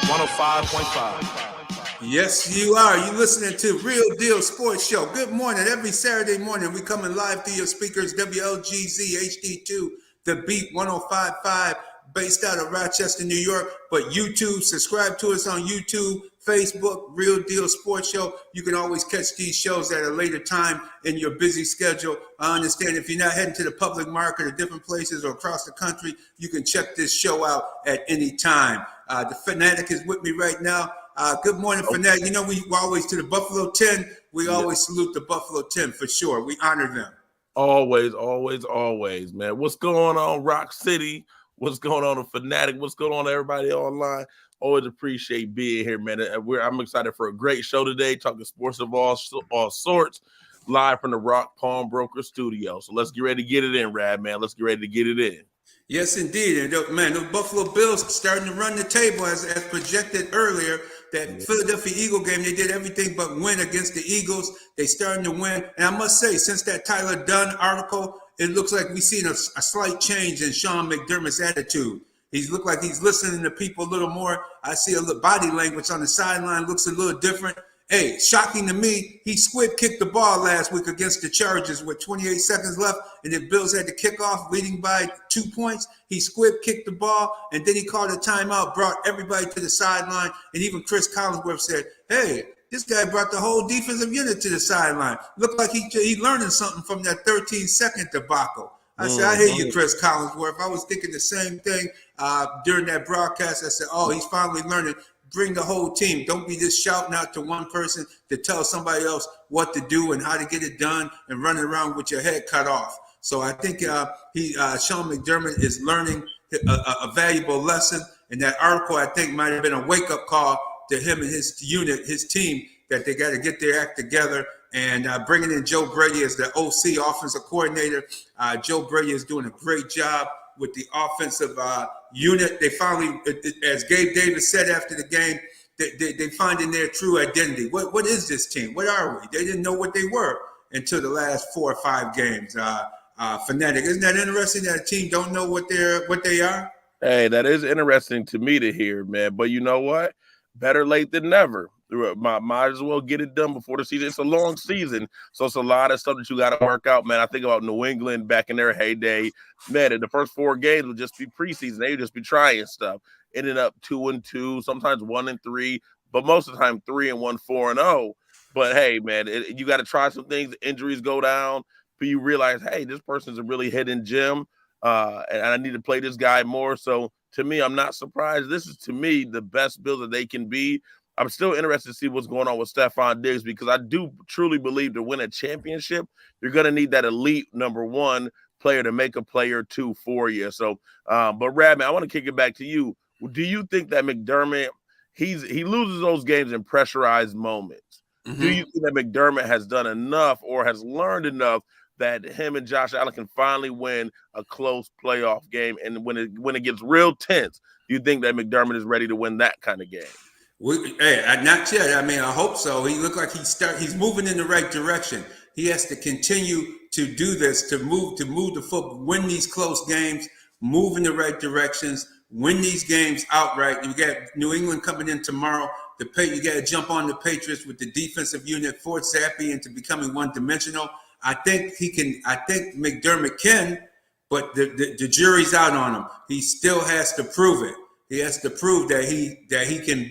105.5. Yes, you are. You listening to Real Deal Sports Show. Good morning. Every Saturday morning, we coming live through your speakers, WLGZ HD2, The Beat 105.5, based out of Rochester, New York. But YouTube, subscribe to us on YouTube, Facebook, Real Deal Sports Show. You can always catch these shows at a later time in your busy schedule. I understand if you're not heading to the public market or different places or across the country, you can check this show out at any time. The Fanatic is with me right now. Good morning, Fanatic. You know, we always to the Buffalo 10. We always salute the Buffalo 10 for sure. We honor them. Always, man. What's going on, Rock City? What's going on, the Fanatic? What's going on, everybody online? Always appreciate being here, man. I'm excited for a great show today, talking sports of all sorts, live from the Rock Pawnbroker Studio. So let's get ready to get it in, Rad, man. Let's get ready to get it in. Yes, indeed. And, man, the Buffalo Bills starting to run the table as projected earlier. That Philadelphia Eagle game, they did everything but win against the Eagles. They starting to win. And I must say, since that Tyler Dunn article, it looks like we've seen a slight change in Sean McDermott's attitude. He's looked like he's listening to people a little more. I see a little body language on the sideline looks a little different. Hey, shocking to me, he squib kicked the ball last week against the Chargers with 28 seconds left, and the Bills had to kick off leading by 2 points. He squib kicked the ball, and then he called a timeout, brought everybody to the sideline, and even Chris Collinsworth said, hey, this guy brought the whole defensive unit to the sideline. Looked like he learning something from that 13-second debacle. I said, I hear you, Chris Collinsworth. I was thinking the same thing during that broadcast. I said, oh, he's finally learning. Bring the whole team. Don't be just shouting out to one person to tell somebody else what to do and how to get it done and running around with your head cut off. So I think Sean McDermott is learning a valuable lesson. And that article, I think, might have been a wake-up call to him and his unit, his team, that they got to get their act together. And bringing in Joe Brady as the OC, offensive coordinator. Joe Brady is doing a great job with the offensive unit. They finally, as Gabe Davis said after the game, they finding their true identity. What is this team? What are we? They didn't know what they were until the last 4 or 5 games. Fanatic, isn't that interesting that a team don't know what they are? Hey, that is interesting to me to hear, man. But you know what? Better late than never. Might as well get it done before the season. It's a long season, so it's a lot of stuff that you got to work out, man. I think about New England back in their heyday. Man, in the first 4 games would just be preseason. They would just be trying stuff. Ended up 2-2, sometimes 1-3, but most of the time 3-1, 4-0. But hey, man, you got to try some things. Injuries go down, but you realize, hey, this person's a really hidden gem, and I need to play this guy more. So to me, I'm not surprised. This is, to me, the best build that they can be. I'm still interested to see what's going on with Stephon Diggs, because I do truly believe to win a championship, you're going to need that elite number 1 player to make a play or 2 for you. So, but Radman, I want to kick it back to you. Do you think that McDermott, he loses those games in pressurized moments? Mm-hmm. Do you think that McDermott has done enough or has learned enough that him and Josh Allen can finally win a close playoff game? And when it gets real tense, do you think that McDermott is ready to win that kind of game? Not yet. I mean, I hope so. He looked like he's moving in the right direction. He has to continue to do this, to move the football, win these close games, move in the right directions, win these games outright. You got New England coming in tomorrow. You got to jump on the Patriots with the defensive unit, force Zappe into becoming one-dimensional. I think he can. I think McDermott can, but the jury's out on him. He still has to prove it. He has to prove that he can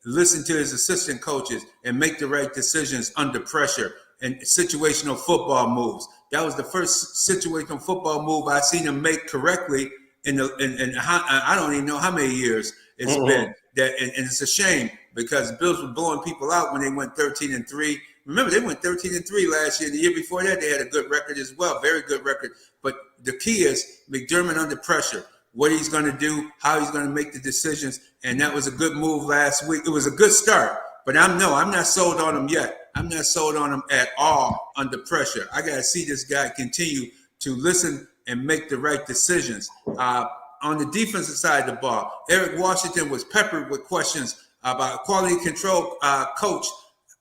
listen to his assistant coaches and make the right decisions under pressure and situational football moves. That was the first situational football move I seen him make correctly in I don't even know how many years it's been. That and it's a shame because Bills were blowing people out when they went 13-3. Remember, they went 13-3 last year. The year before that, they had a good record as well, very good record. But the key is McDermott under pressure. What he's going to do, how he's going to make the decisions, and that was a good move last week. It was a good start, but I'm not sold on him yet. I'm not sold on him at all under pressure. I got to see this guy continue to listen and make the right decisions. On the defensive side of the ball, Eric Washington was peppered with questions about quality control coach.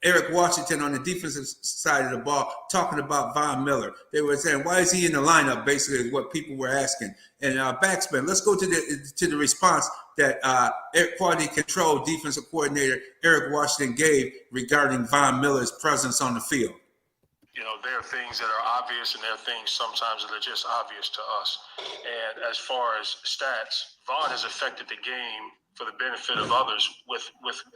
Eric Washington on the defensive side of the ball talking about Von Miller. They were saying, why is he in the lineup, basically, is what people were asking. And backspin, let's go to the response that quality control defensive coordinator Eric Washington gave regarding Von Miller's presence on the field. You know, there are things that are obvious, and there are things sometimes that are just obvious to us. And as far as stats, Von has affected the game for the benefit of others with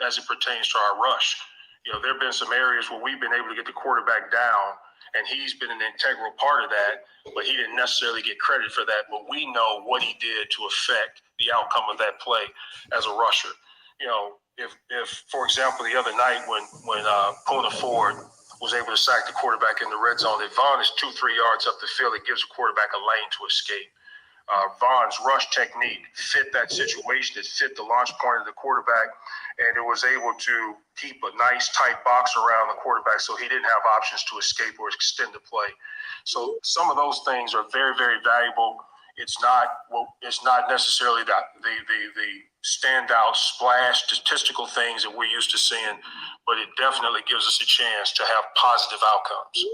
as it pertains to our rush. You know, there have been some areas where we've been able to get the quarterback down, and he's been an integral part of that, but he didn't necessarily get credit for that. But we know what he did to affect the outcome of that play as a rusher. You know, if for example, the other night when Poona Ford was able to sack the quarterback in the red zone, if Von is 2-3 yards up the field, it gives the quarterback a lane to escape. Von's rush technique fit that situation. It fit the launch point of the quarterback, and it was able to keep a nice tight box around the quarterback so he didn't have options to escape or extend the play. So some of those things are very, very valuable. It's not necessarily the standout splash statistical things that we're used to seeing, but it definitely gives us a chance to have positive outcomes.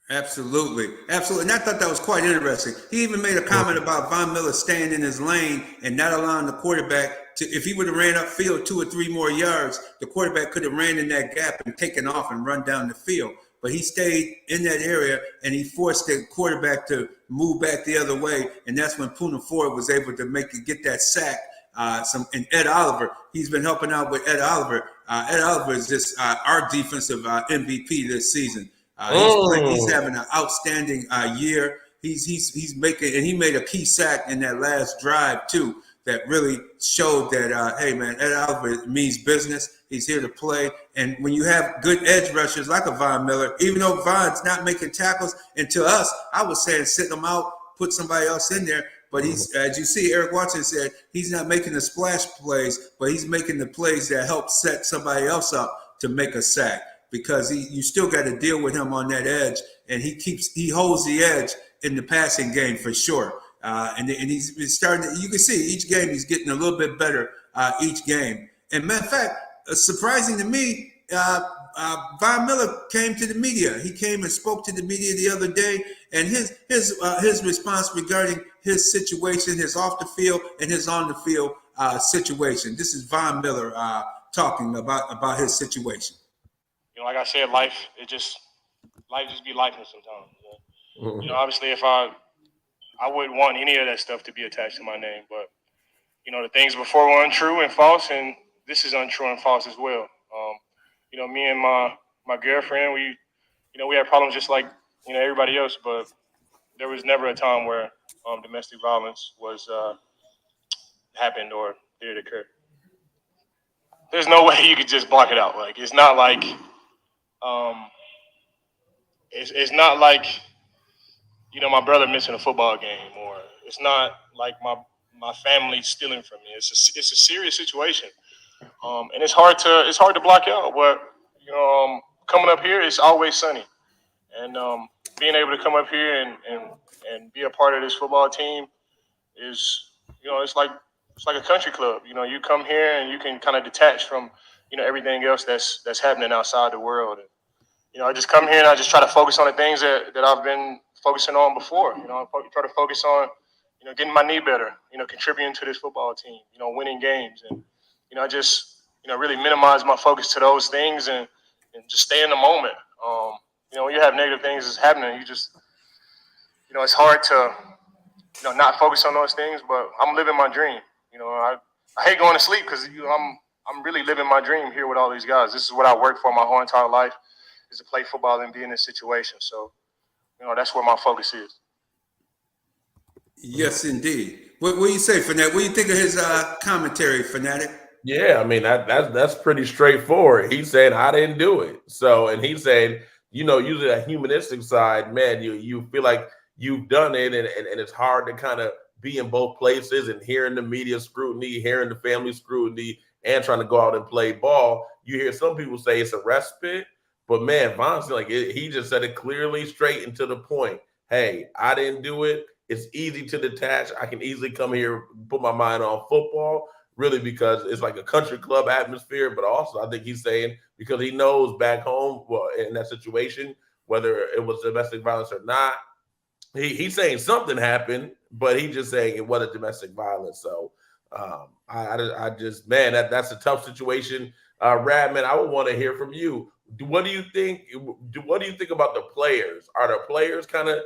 Absolutely. And I thought that was quite interesting. He even made a comment about Von Miller staying in his lane and not allowing the quarterback to, if he would have ran upfield 2 or 3 more yards, the quarterback could have ran in that gap and taken off and run down the field. But he stayed in that area, and he forced the quarterback to move back the other way. And that's when Poona Ford was able to get that sack. And Ed Oliver, he's been helping out with Ed Oliver. Ed Oliver is just our defensive MVP this season. He's having an outstanding year. He's making, and he made a key sack in that last drive too. That really showed that, hey man, Ed Oliver means business. He's here to play. And when you have good edge rushers like a Von Miller, even though Von's not making tackles, and to us, I was saying sit him out, put somebody else in there. But he's, as you see, Eric Watson said, he's not making the splash plays, but he's making the plays that help set somebody else up to make a sack. Because you still got to deal with him on that edge, and he holds the edge in the passing game for sure. And he's starting. You can see each game he's getting a little bit better each game. And matter of fact, surprising to me, Von Miller came to the media. He came and spoke to the media the other day, and his response regarding his situation, his off the field and his on the field situation. This is Von Miller talking about his situation. You know, like I said, life just be lifing sometimes. You know, obviously, if I wouldn't want any of that stuff to be attached to my name, but you know, the things before were untrue and false, and this is untrue and false as well. You know, me and my girlfriend, we had problems just like everybody else, but there was never a time where domestic violence was happened or did occur. There's no way you could just block it out. Like it's not like. It's not like my brother missing a football game, or it's not like my family stealing from me. It's a serious situation, and it's hard to block out. But coming up here, it's always sunny, and being able to come up here and be a part of this football team is it's like a country club. You come here and you can kind of detach from everything else that's happening outside the world. And, I just come here and I just try to focus on the things that I've been focusing on before. I try to focus on, getting my knee better, contributing to this football team, winning games. And, I just, really minimize my focus to those things and just stay in the moment. When you have negative things that's happening, you just, it's hard to, not focus on those things, but I'm living my dream. I hate going to sleep because, I'm really living my dream here with all these guys. This is what I worked for my whole entire life, is to play football and be in this situation. So, that's where my focus is. Yes, indeed. What do you say, Fanatic? What do you think of his commentary, Fanatic? Yeah, I mean that's pretty straightforward. He said I didn't do it. So, and he said, usually a humanistic side, man, you feel like you've done it, and it's hard to kind of be in both places and hearing the media scrutiny, hearing the family scrutiny, and trying to go out and play ball. You hear some people say it's a respite, but man, Von's he just said it clearly, straight and to the point. Hey, I didn't do it. It's easy to detach. I can easily come here, put my mind on football. really because it's like a country club atmosphere, but also I think he's saying because he knows back home, well, in that situation, whether it was domestic violence or not, he's saying something happened, but he just saying it wasn't domestic violence. So I just, man, that's a tough situation. Rad, man, I would want to hear from you. What do you think? What do you think about the players? Are the players kind of?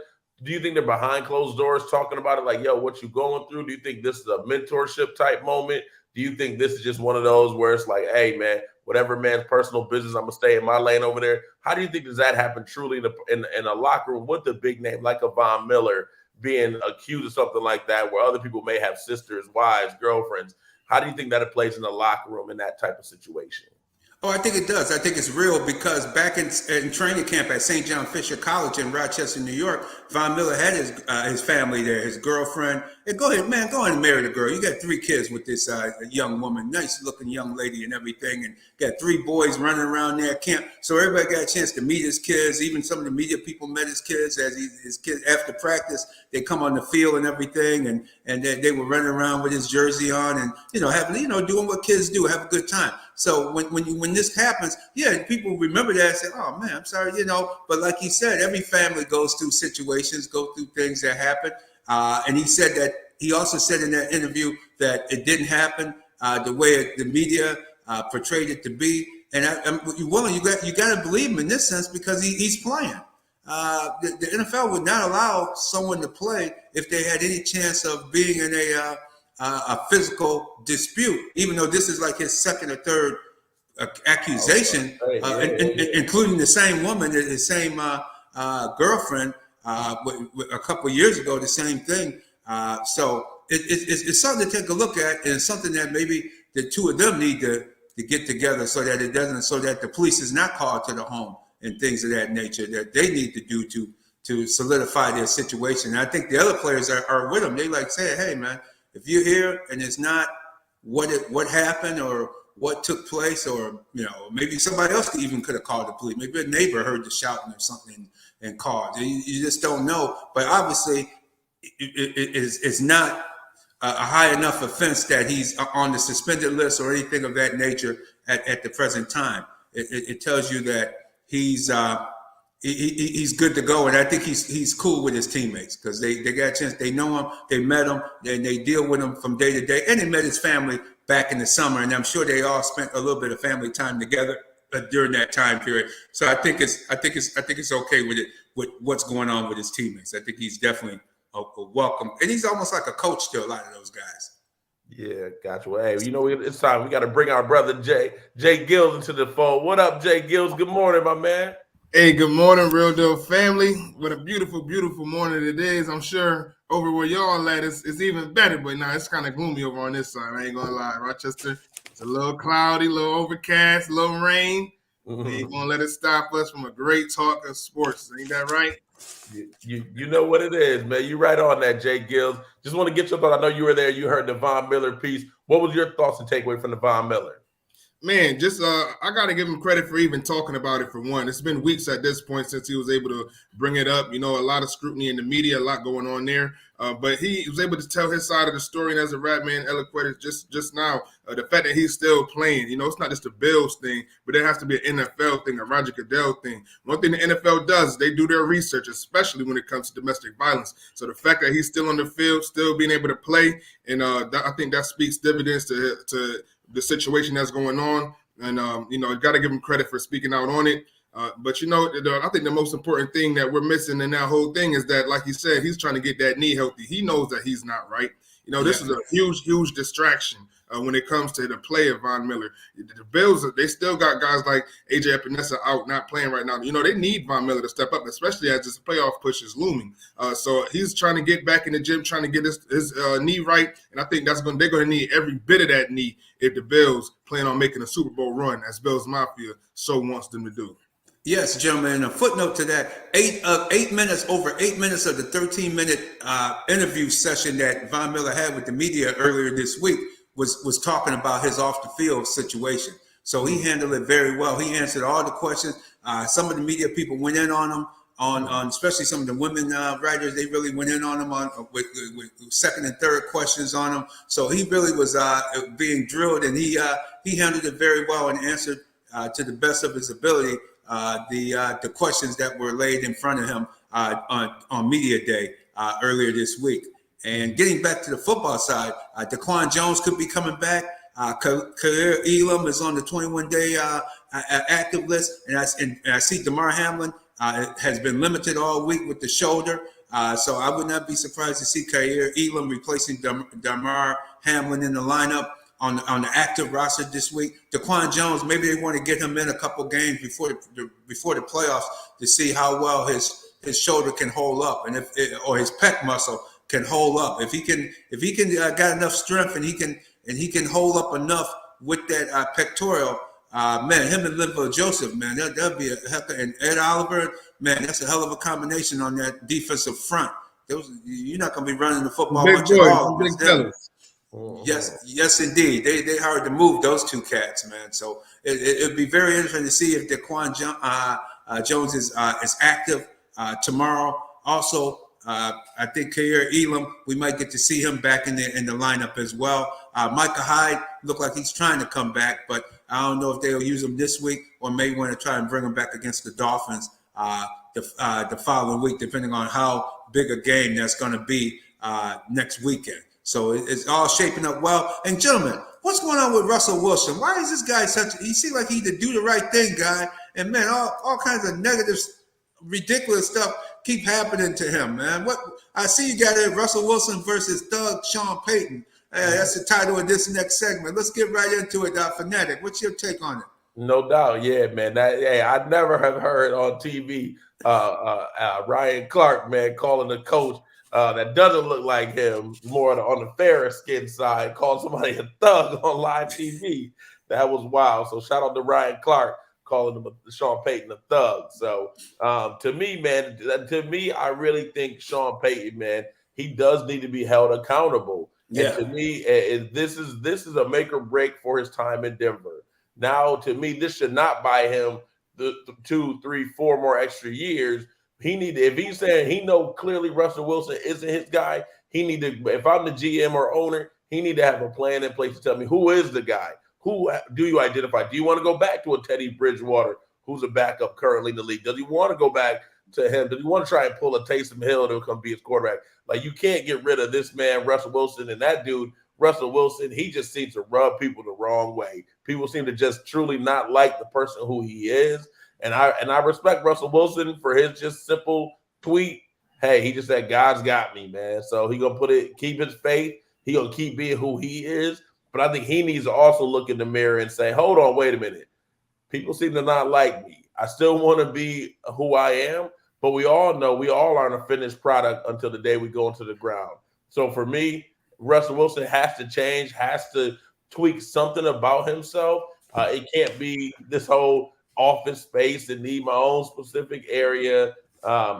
Do you think they're behind closed doors talking about it? Like, yo, what you going through? Do you think this is a mentorship type moment? Do you think this is just one of those where it's like, hey, man, whatever man's personal business, I'm gonna stay in my lane over there? How do you think does that happen truly in a locker room with a big name like a Von Miller being accused of something like that, where other people may have sisters, wives, girlfriends? How do you think that it plays in the locker room in that type of situation? Oh, I think it does. I think it's real because back in training camp at St. John Fisher College in Rochester, New York, Von Miller had his family there, his girlfriend. And go ahead, man, go ahead and marry the girl. You got 3 kids with this young woman, nice looking young lady and everything. And got 3 boys running around there at camp. So everybody got a chance to meet his kids. Even some of the media people met his kids his kids after practice. They come on the field and everything. And they were running around with his jersey on and, having, doing what kids do, have a good time. So when this happens, yeah, people remember that and say, oh man, I'm sorry, but like he said, every family goes through situations, go through things that happen. And he also said in that interview that it didn't happen the way the media portrayed it to be. And you got to believe him in this sense because he's playing. The NFL would not allow someone to play if they had any chance of being in a physical dispute, even though this is like his second or third accusation, including the same woman, the same girlfriend, a couple of years ago, the same thing. So it's something to take a look at, and it's something that maybe the two of them need to get together so that the police is not called to the home and things of that nature that they need to do to solidify their situation. And I think the other players are with them. They like say, hey man, if you're here and it's not what happened or what took place, or maybe somebody else even could have called the police. Maybe a neighbor heard the shouting or something and called. You just don't know. But obviously, it's not a high enough offense that he's on the suspended list or anything of that nature at the present time. It tells you that he's good to go, and I think he's cool with his teammates because they got a chance. They know him, they met him, and they deal with him from day to day. And they met his family back in the summer, and I'm sure they all spent a little bit of family time together during that time period. So I think it's okay with it, with what's going on with his teammates. I think he's definitely a welcome, and he's almost like a coach to a lot of those guys. Yeah, gotcha. Well, hey, it's time. We got to bring our brother J-GILLZ into the fold. What up, J-GILLZ? Good morning, my man. Hey, good morning, Real Deal family. What a beautiful, beautiful morning it is. I'm sure over where y'all at it's even better, but now it's kind of gloomy over on this side. I ain't gonna lie. Rochester, it's a little cloudy, a little overcast, a little rain. Mm-hmm. We ain't gonna let it stop us from a great talk of sports. Ain't that right? You know what it is, man. You right on that, J-GILLZ. Just want to get your thought. I know you were there. You heard the Von Miller piece. What was your thoughts and takeaway from the Von Miller? Man, just I got to give him credit for even talking about it for one. It's been weeks at this point since he was able to bring it up. A lot of scrutiny in the media, a lot going on there. But he was able to tell his side of the story. And as a rap man eloquated just now, the fact that he's still playing, it's not just a Bills thing, but it has to be an NFL thing, a Roger Goodell thing. One thing the NFL does is they do their research, especially when it comes to domestic violence. So the fact that he's still on the field, still being able to play, and I think that speaks dividends to the situation that's going on. And, got to give him credit for speaking out on it. But, I think the most important thing that we're missing in that whole thing is that, like he said, he's trying to get that knee healthy. He knows that he's not right. This is a huge, huge distraction when it comes to the play of Von Miller. The Bills, they still got guys like A.J. Epinesa out, not playing right now. They need Von Miller to step up, especially as this playoff push is looming. So he's trying to get back in the gym, trying to get his knee right. And I think they're going to need every bit of that knee if the Bills plan on making a Super Bowl run, as Bills Mafia so wants them to do. Yes, gentlemen. A footnote to that: 8 minutes of the 13-minute interview session that Von Miller had with the media earlier this week was talking about his off the field situation. So he handled it very well. He answered all the questions. Some of the media people went in on him on especially some of the women writers. They really went in on him with second and third questions on him. So he really was being drilled, and he handled it very well and answered to the best of his ability the questions that were laid in front of him on media day earlier this week. And getting back to the football side, Daquan Jones could be coming back. Khalil Elam is on the 21-day active list, and I see Damar Hamlin has been limited all week with the shoulder. So I would not be surprised to see Khalil Elam replacing Damar Hamlin in the lineup on the active roster this week. Daquan Jones, maybe they want to get him in a couple games before the playoffs to see how well his shoulder can hold up, and or his pec muscle can hold up. If he can got enough strength and he can hold up enough with that pectoral, man, him and Linval Joseph, man, that'd be a heck of, and Ed Oliver, man, that's a hell of a combination on that defensive front. You're not going to be running the football Big much boys, at all. big fellas. Yes, indeed. They hard to move those two cats, man. So it'd be very interesting to see if Daquan Jones is active tomorrow. Also, I think Khalil Elam, we might get to see him back in the lineup as well. Micah Hyde looked like he's trying to come back, but I don't know if they'll use him this week or maybe want to try and bring him back against the Dolphins the following week, depending on how big a game that's going to be next weekend. So it's all shaping up well. And gentlemen, what's going on with Russell Wilson? Why is this guy he seems like he's the do the right thing guy, and man, all kinds of negative, ridiculous stuff keep happening to him, man. What I see you got it, Russell Wilson versus Thug Sean Payton. That's the title of this next segment. Let's get right into it, Fanatic. What's your take on it? No doubt, yeah, man. I never have heard on TV Ryan Clark, man, calling the coach that doesn't look like him, more on the fairer skin side, calling somebody a thug on live TV. That was wild. So shout out to Ryan Clark calling him Sean Payton a thug. So to me, man, I really think Sean Payton, man, he does need to be held accountable. Yeah. And to me, this is a make or break for his time in Denver. Now, to me, this should not buy him the 2, 3, 4 more extra years. If he's saying he know clearly Russell Wilson isn't his guy, he need to. If I'm the GM or owner, he need to have a plan in place to tell me who is the guy. Who do you identify? Do you want to go back to a Teddy Bridgewater, who's a backup currently in the league? Does he want to go back to him? Does he want to try and pull a Taysom Hill to come be his quarterback? Like, you can't get rid of this man, Russell Wilson, and that dude, Russell Wilson, he just seems to rub people the wrong way. People seem to just truly not like the person who he is. And I respect Russell Wilson for his just simple tweet. Hey, he just said, God's got me, man. So he going to keep his faith. He going to keep being who he is. But I think he needs to also look in the mirror and say, hold on, wait a minute. People seem to not like me. I still want to be who I am, but we all know we all aren't a finished product until the day we go into the ground. So for me, Russell Wilson has to change, has to tweak something about himself. It can't be this whole office space and need my own specific area.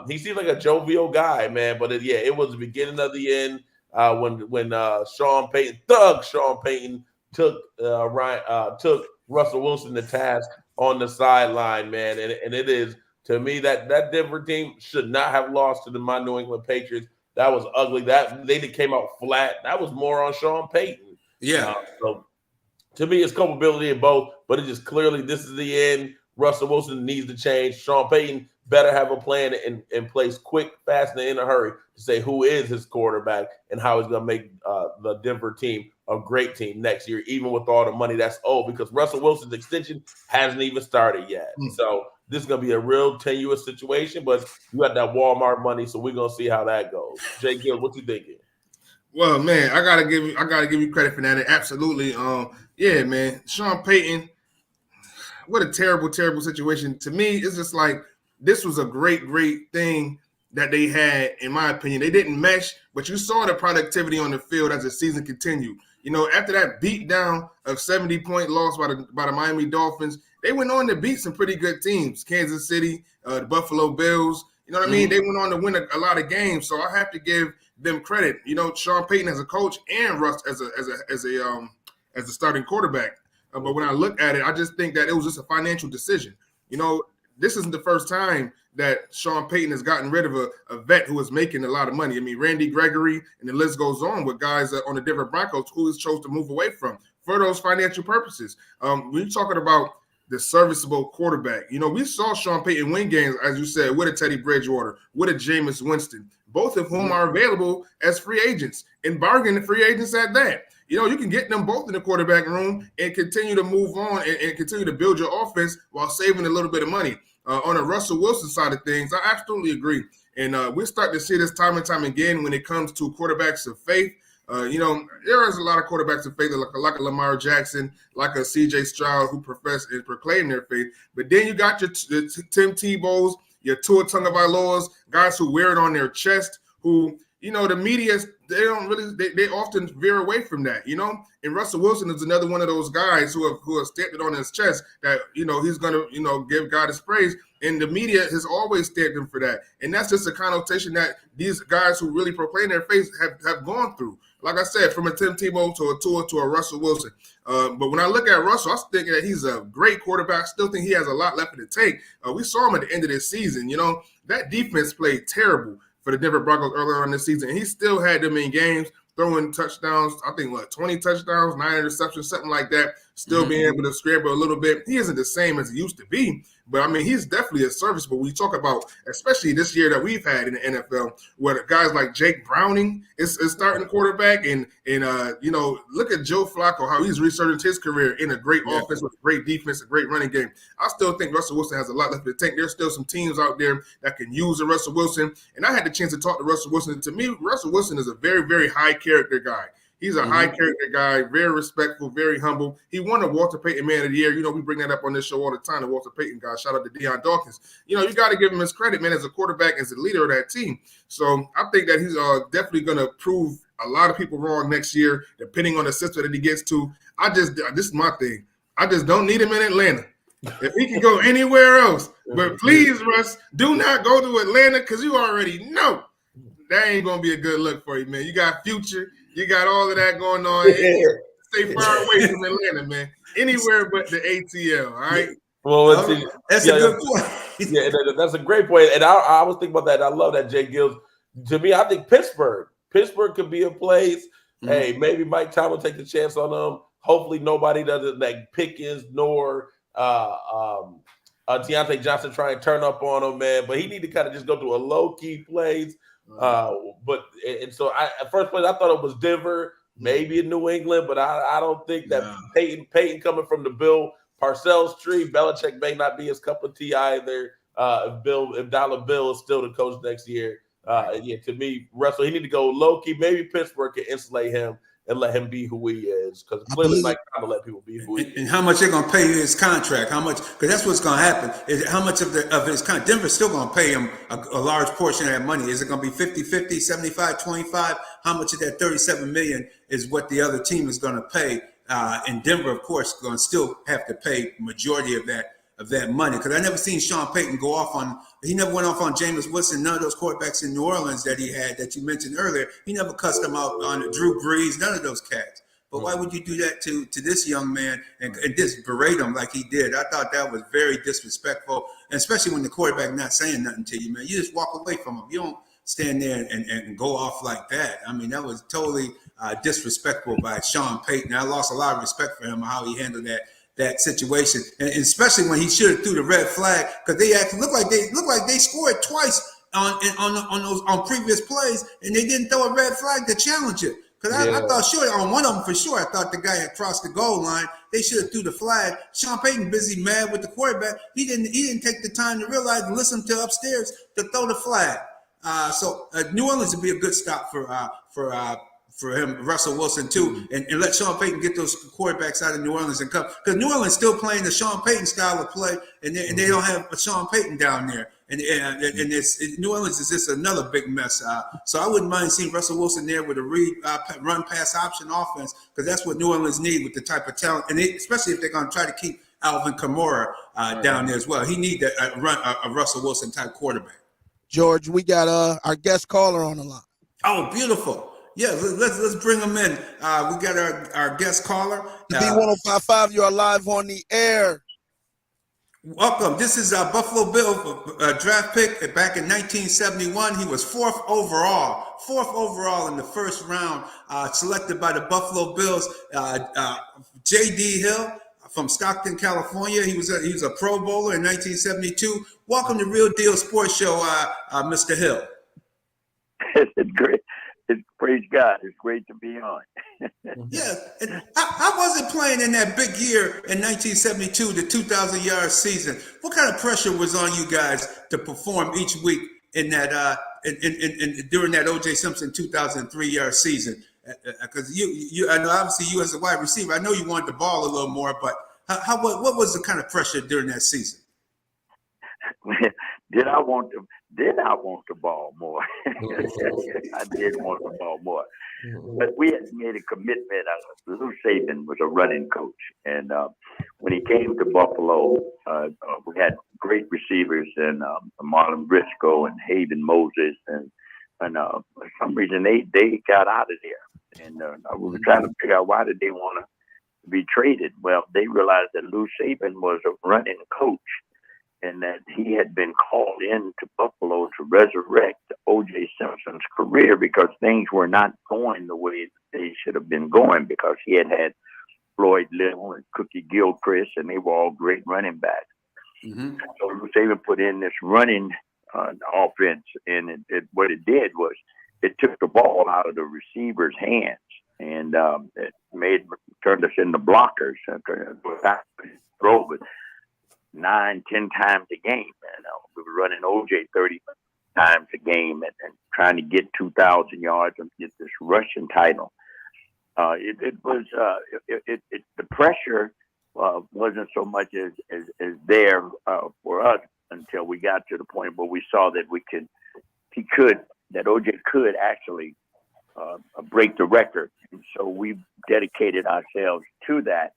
He seems like a jovial guy, man, but it was the beginning of the end. When Sean Payton took Russell Wilson to task on the sideline, man, and it is, to me, that Denver team should not have lost to my New England Patriots. That was ugly. That they came out flat. That was more on Sean Payton. Yeah. So to me, it's culpability in both, but it just clearly this is the end. Russell Wilson needs to change. Sean Payton better have a plan in place quick, fast, and in a hurry to say who is his quarterback and how he's going to make the Denver team a great team next year, even with all the money that's owed, because Russell Wilson's extension hasn't even started yet. So this is going to be a real tenuous situation, but you got that Walmart money, so we're going to see how that goes. J-GILLZ, what you thinking? Well, man, I gotta give you credit for that. Absolutely. Yeah, man. Sean Payton, what a terrible, terrible situation. To me, it's just like this was a great, great thing that they had, in my opinion. They didn't mesh, but you saw the productivity on the field as the season continued. You know, after that beat down of 70-point loss by the Miami Dolphins, they went on to beat some pretty good teams. Kansas City, the Buffalo Bills. You know what I mean? They went on to win a lot of games. So I have to give them credit. You know, Sean Payton as a coach and Russ as a starting quarterback. But when I look at it, I just think that it was just a financial decision. You know, this isn't the first time that Sean Payton has gotten rid of a vet who is making a lot of money. I mean, Randy Gregory, and the list goes on with guys on the different Broncos who he's chose to move away from for those financial purposes. When you're talking about the serviceable quarterback, we saw Sean Payton win games, as you said, with a Teddy Bridgewater, with a Jameis Winston, both of whom are available as free agents and bargain free agents at that. You can get them both in the quarterback room and continue to move on and continue to build your offense while saving a little bit of money. On the Russell Wilson side of things, I absolutely agree. And we're starting to see this time and time again when it comes to quarterbacks of faith. There is a lot of quarterbacks of faith like a Lamar Jackson, like a C.J. Stroud who profess and proclaim their faith. But then you got your Tim Tebow's, your Tua Tagovailoa's, guys who wear it on their chest, who the media, they often veer away from that, And Russell Wilson is another one of those guys who have stamped it on his chest that, he's going to, give God his praise. And the media has always stamped him for that. And that's just a connotation that these guys who really proclaim their faith have gone through. Like I said, from a Tim Tebow to a Tua to a Russell Wilson. But when I look at Russell, I was thinking that he's a great quarterback. Still think he has a lot left in the tank. We saw him at the end of this season. That defense played terrible for the Denver Broncos earlier on this season. And he still had them in games, throwing touchdowns, I think, 20 touchdowns, 9 interceptions, something like that, still being able to scramble a little bit. He isn't the same as he used to be, but, he's definitely a serviceable. We talk about, especially this year that we've had in the NFL, where guys like Jake Browning is starting quarterback, and look at Joe Flacco, how he's resurged his career in a great offense with great defense, a great running game. I still think Russell Wilson has a lot left in the tank. There's still some teams out there that can use a Russell Wilson, and I had the chance to talk to Russell Wilson. To me, Russell Wilson is a very, very high character guy. He's a high character guy, very respectful, very humble. He won a Walter Payton Man of the Year. We bring that up on this show all the time, the Walter Payton guy. Shout out to Deion Dawkins. You got to give him his credit, man, as a quarterback, as a leader of that team. So I think that he's definitely going to prove a lot of people wrong next year, depending on the system that he gets to. This is my thing. I just don't need him in Atlanta. If he can go anywhere else, but please, Russ, do not go to Atlanta, because you already know that ain't going to be a good look for you, man. You got Future. You got all of that going on. Stay far away from Atlanta, man. Anywhere but the ATL, all right? Well, that's a good point. Yeah, that's a great point. And I was thinking about that. I love that, J-GILLZ. To me, I think Pittsburgh could be a place. Hey, maybe Mike Tomlin will take the chance on them. Hopefully nobody doesn't, like Pickens nor Deontay Johnson, try and turn up on him, man. But he need to kind of just go to a low-key place. So at first place I thought it was Denver, maybe in New England, but I don't think that Peyton coming from the Bill Parcells tree, Belichick may not be his cup of tea either. If Dollar Bill is still the coach next year, to me, Russell, he need to go low key. Maybe Pittsburgh can insulate him and let him be who he is, because clearly like trying to let people be who he is. And how much they're going to pay his contract? How much? Because that's what's going to happen. Is how much of his contract? Denver's still going to pay him a large portion of that money. Is it going to be 50-50, 75-25? How much of that $37 million is what the other team is going to pay? And Denver, of course, going to still have to pay majority of that money. Because I never seen Sean Payton go off on. He never went off on Jameis Winston. None of those quarterbacks in New Orleans that he had that you mentioned earlier. He never cussed them out on Drew Brees. None of those cats. But why would you do that to this young man and just berate him like he did? I thought that was very disrespectful, and especially when the quarterback not saying nothing to you, man. You just walk away from him. You don't stand there and go off like that. I mean, that was totally disrespectful by Sean Payton. I lost a lot of respect for him, how he handled that situation, and especially when he should have threw the red flag, because they actually looked like they scored twice on previous plays, and they didn't throw a red flag to challenge it. Because I thought sure on one of them for sure, I thought the guy had crossed the goal line. They should have threw the flag. Sean Payton busy mad with the quarterback. He didn't take the time to realize and listen to upstairs to throw the flag. So New Orleans would be a good stop for him, Russell Wilson too, and let Sean Payton get those quarterbacks out of New Orleans and come, because New Orleans still playing the Sean Payton style of play, and they don't have a Sean Payton down there, and New Orleans is just another big mess. So I wouldn't mind seeing Russell Wilson there with a run pass option offense, because that's what New Orleans need with the type of talent, and especially if they're going to try to keep Alvin Kamara down there as well. He need a Russell Wilson type quarterback. George, we got our guest caller on the line. Oh, beautiful. Yeah, let's bring him in. We got our guest caller. B1055, you are live on the air. Welcome. This is Buffalo Bill draft pick back in 1971. He was fourth overall in the first round, selected by the Buffalo Bills. J.D. Hill from Stockton, California. He was a Pro Bowler in 1972. Welcome to Real Deal Sports Show, Mr. Hill. It's great. Praise God. It's great to be on. Yeah, and I wasn't playing in that big year in 1972, the 2,000-yard season. What kind of pressure was on you guys to perform each week in that during that O.J. Simpson 2,003-yard season? Because you, I know obviously you as a wide receiver, I know you wanted the ball a little more, but what was the kind of pressure during that season? Did I want the ball more? I did want the ball more. But we had made a commitment. Lou Saban was a running coach. And when he came to Buffalo, we had great receivers and Marlon Briscoe and Hayden Moses. And for some reason, they got out of there. And we were trying to figure out why did they want to be traded. Well, they realized that Lou Saban was a running coach, and that he had been called in to Buffalo to resurrect O.J. Simpson's career because things were not going the way they should have been going, because he had Floyd Little and Cookie Gilchrist, and they were all great running backs. Mm-hmm. So Lou Saban put in this running offense, and what it did was it took the ball out of the receiver's hands, and it turned us into blockers. Throw it 9-10 times a game. And we were running OJ 30 times a game and trying to get 2,000 yards and get this rushing title. The pressure wasn't so much as there for us until we got to the point where we saw that that OJ could actually break the record. And so we dedicated ourselves to that.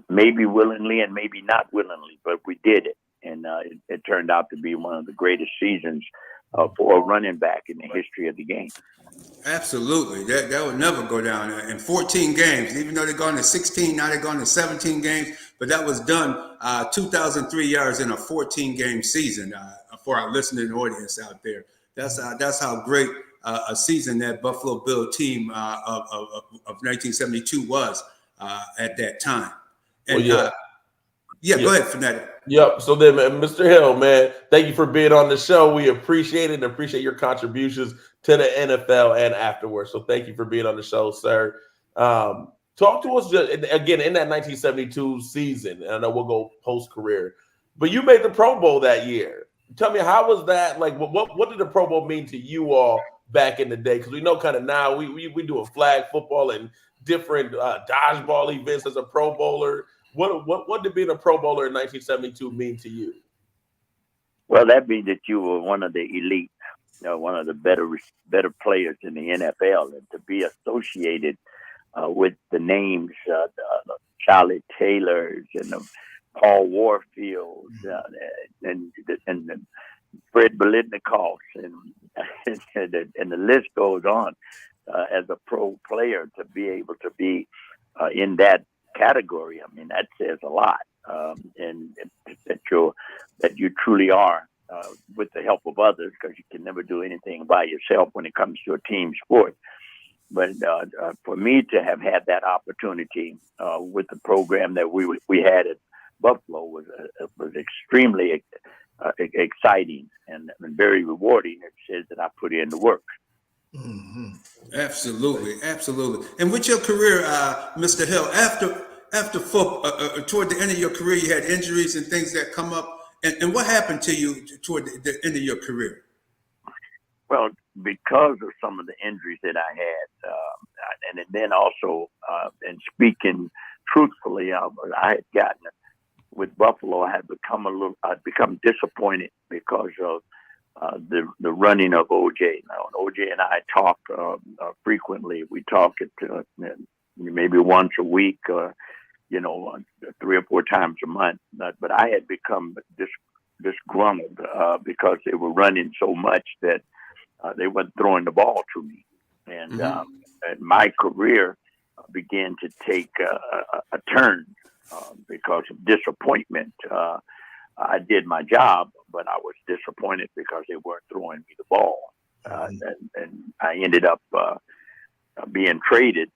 Maybe willingly and maybe not willingly, but we did it. And it turned out to be one of the greatest seasons for a running back in the history of the game. Absolutely. That would never go down. In 14 games, even though they're going to 16, now they're going to 17 games, but that was done 2,003 yards in a 14-game season for our listening audience out there. That's how great a season that Buffalo Bill team of 1972 was. At that time. And, well, go ahead, Fanatic. Yep. So then, Mr. Hill, man, thank you for being on the show. We appreciate it and appreciate your contributions to the NFL and afterwards. So thank you for being on the show, sir. Talk to us again in that 1972 season. And I know we'll go post-career, but you made the Pro Bowl that year. Tell me, how was that? Like, what did the Pro Bowl mean to you all back in the day? Because we know kind of now we do a flag football and different dodgeball events as a Pro Bowler. What did being a Pro Bowler in 1972 mean to you? Well, that means that you were one of the elite, one of the better players in the NFL, and to be associated with the names Charlie Taylors and Paul Warfields and Fred Biletnikoffs and the list goes on. As a pro player, to be able to be in that category, I mean, that says a lot, and that you truly are with the help of others, because you can never do anything by yourself when it comes to a team sport. But for me to have had that opportunity with the program that we had at Buffalo was extremely exciting and very rewarding. It says that I put in the work. Mm-hmm. Absolutely. And with your career, Mr. Hill, after football, toward the end of your career, you had injuries and things that come up. And what happened to you toward the end of your career? Well, because of some of the injuries that I had, and then also, and speaking truthfully, I had gotten with Buffalo. I'd become disappointed because of the running of OJ. Now, OJ and I talk frequently. We talk maybe once a week, 3 or 4 times a month. But I had become disgruntled because they were running so much that they weren't throwing the ball to me. And my career began to take a turn because of disappointment. I did my job, but I was disappointed because they weren't throwing me the ball. And I ended up being traded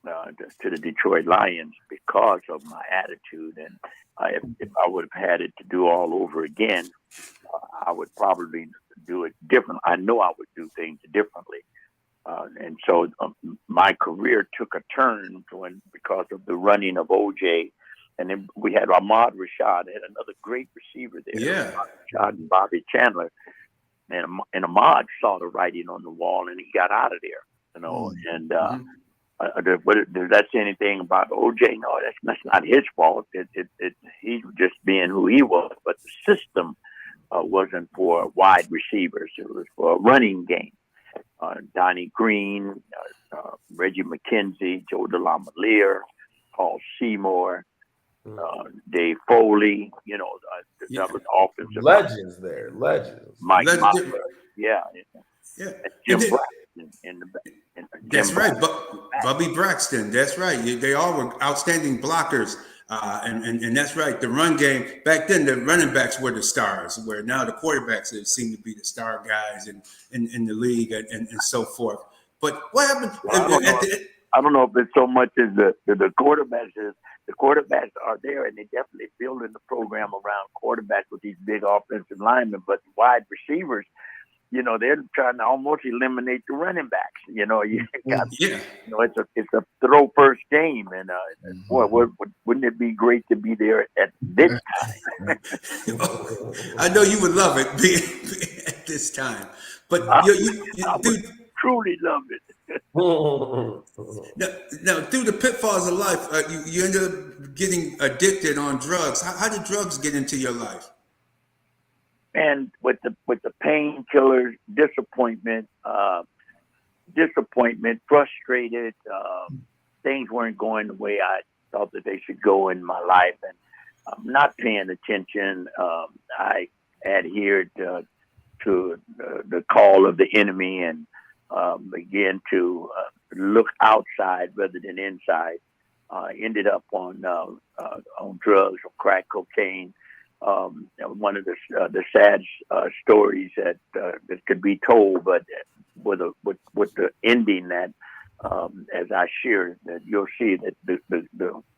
to the Detroit Lions because of my attitude. And if I would have had it to do all over again, I would probably do it different. I know I would do things differently. And so my career took a turn because of the running of OJ. And then we had Ahmad Rashad, had another great receiver there. Yeah. Rashad and Bobby Chandler. And Ahmad saw the writing on the wall and he got out of there, you know. And does that say anything about OJ? No, that's not his fault. He's just being who he was. But the system wasn't for wide receivers. It was for a running game. Donnie Green, Reggie McKenzie, Joe DeLamiere, Paul Seymour, Dave Foley, you know, that was offensive legends there, legends. Mike Mottler, yeah. Jim Braxton in the that's right, Bubby Braxton. That's right. They all were outstanding blockers, and that's right. The run game back then, the running backs were the stars. Where now the quarterbacks seem to be the star guys in the league and so forth. But what happened? I don't know if it's so much as the quarterbacks is. The quarterbacks are there, and they definitely building the program around quarterbacks with these big offensive linemen. But wide receivers, you know, they're trying to almost eliminate the running backs. You know, you know, it's a throw first game, and boy, wouldn't it be great to be there at this time? I know you would love it being at this time, but I would truly love it. Now, through the pitfalls of life, you ended up getting addicted on drugs. How did drugs get into your life? And with the painkillers, disappointment, frustrated. Things weren't going the way I thought that they should go in my life, and I'm not paying attention. I adhered to the call of the enemy and began to look outside rather than inside. Ended up on drugs, or crack cocaine. One of the sad stories that could be told, but with the ending that, as I share, that you'll see that the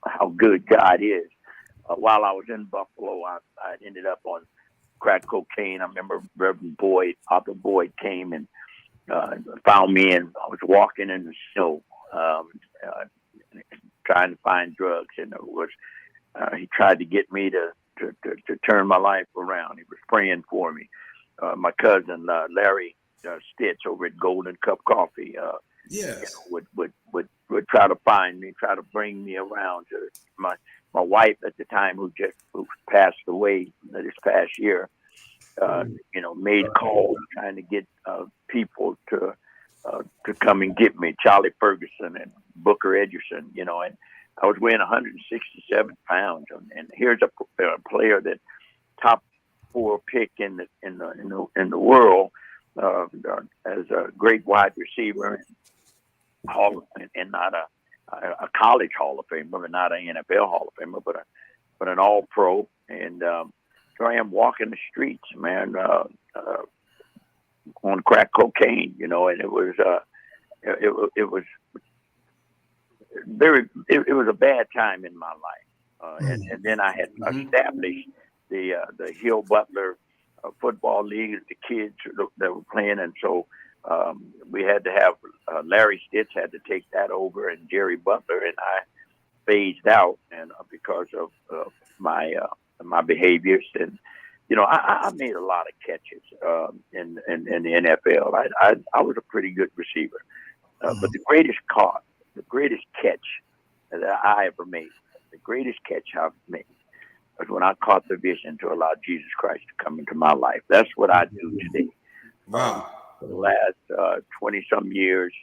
how good God is. While I was in Buffalo, I ended up on crack cocaine. I remember Reverend Papa Boyd came and found me, and I was walking in the snow, trying to find drugs, and he tried to get me to turn my life around. He was praying for me. My cousin Larry Stitz over at Golden Cup Coffee, yes, would try to find me, try to bring me around to my wife at the time, who passed away this past year. Made calls trying to get people to come and get me, Charlie Ferguson and Booker Edgerson, and I was weighing 167 pounds, and here's a player that top 4 pick in the world, as a great wide receiver, and not a college Hall of Famer, but not an NFL Hall of Famer, but an All Pro, and so I am walking the streets, man, on crack cocaine, and it was it was a bad time in my life, and then I had established the Hill Butler football league, the kids that were playing, and so we had to have Larry Stitz had to take that over, and Jerry Butler, and I phased out, and because of my behaviors, and I made a lot of catches in the NFL. I was a pretty good receiver, but the greatest catch that I ever made, the greatest catch I've made, was when I caught the vision to allow Jesus Christ to come into my life. That's what I do today. Wow. For the last 20-some years,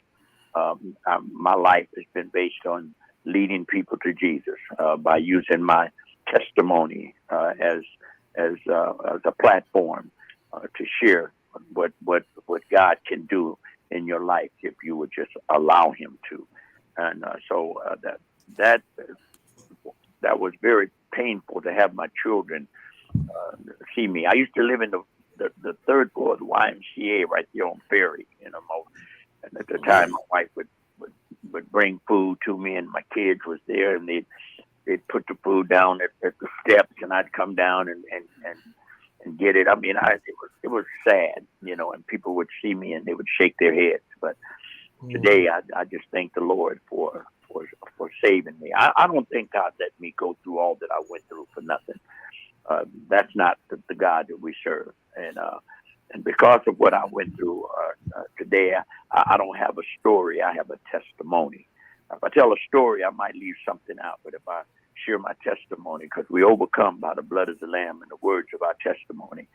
my life has been based on leading people to Jesus by using my testimony as a platform to share what God can do in your life if you would just allow Him to. And so that that was very painful to have my children see me. I used to live in the third floor of the YMCA right there on Ferry, and at the time my wife would bring food to me, and my kids was there, and they'd put the food down at the steps, and I'd come down and get it. I mean, it was sad, and people would see me and they would shake their heads. But today, I just thank the Lord for saving me. I don't think God let me go through all that I went through for nothing. That's not the God that we serve. And because of what I went through today, I don't have a story. I have a testimony. If I tell a story, I might leave something out. But if I share my testimony, because we overcome by the blood of the Lamb and the words of our testimony,